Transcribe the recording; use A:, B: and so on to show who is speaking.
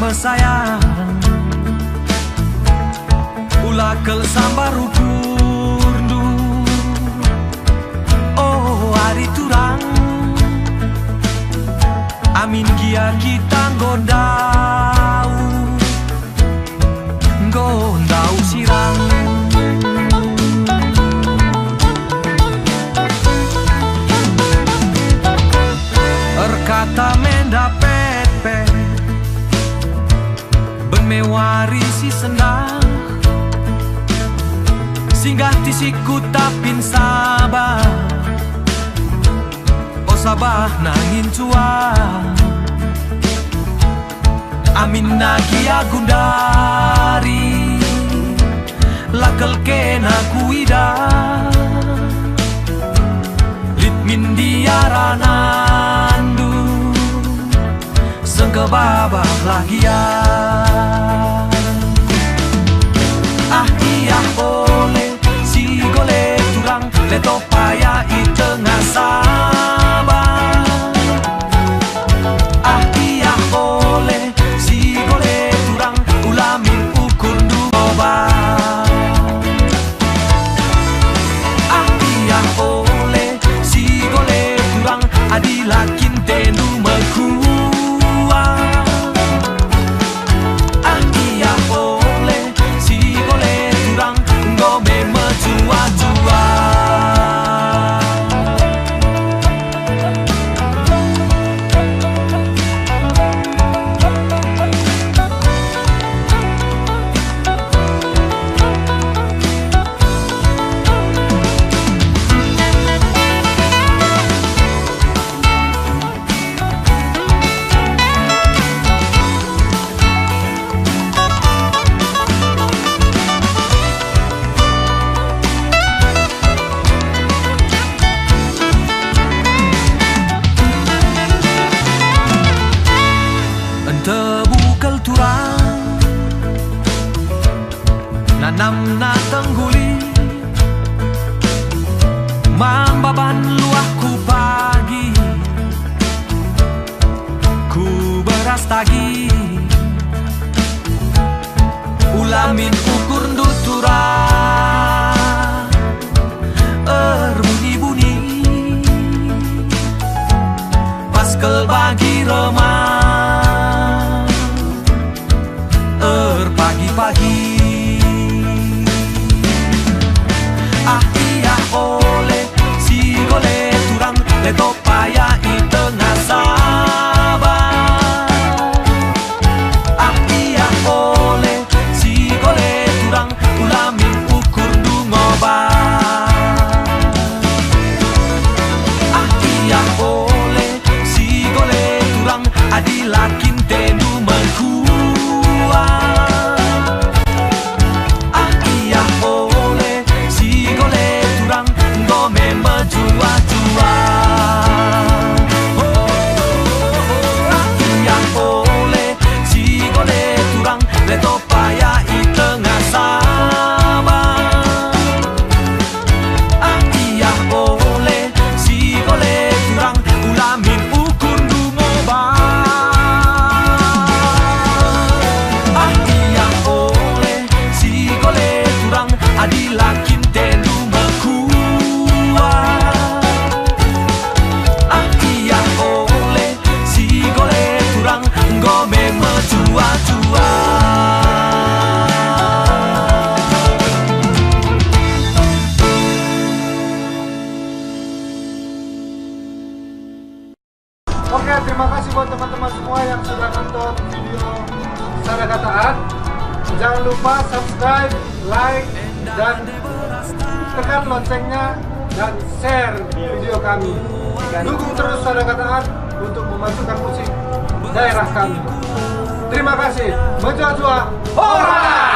A: pesayang ulah kel sambar ukurdu. Oh hari turang amin gia kita gondau sirang. Erkata mendapat benmewari si senang singgah tisiku tapin sabah. Oh sabah nangin cuan amin nagi agundari lakel kena kuida litmin diaranandu sengke babah lagia. Ah iya boleh si gole turang leto paya i tengah sabah. Ah iya boleh si gole turang ulamin ukur duba. Adilakin tenu mekua. Ah iya boleh si boleh turang ngome mecua-cua. Tebukal turang nanam na tengguli mambaban luahku pagi ku beras tagi ulamin ukur dutura bunyi-bunyi paskel bagi remah pagi-pagi. Ah iya oleh si gole turang leto paya i tengah sabah. Ah iya oleh si gole turang ulamin ukur dungoba. Ah iya oleh si gole turang adilakin tenu mengkua. Jua-jua yang boleh si gole turang leto paya i tengah sabah. Ah iya boleh si gole turang ulamin ukur dumoba. Ah iya boleh si gole turang adilakin tenu mekua. Ngome mecua-cua.
B: Oke, terima kasih buat teman-teman semua yang sudah nonton video Sada Kataan. Jangan lupa subscribe, like, dan tekan loncengnya dan share video kami. Dukung terus Sada Kataan untuk memajukan musik daerah kami. Terima kasih. Menjua-jua. Ora!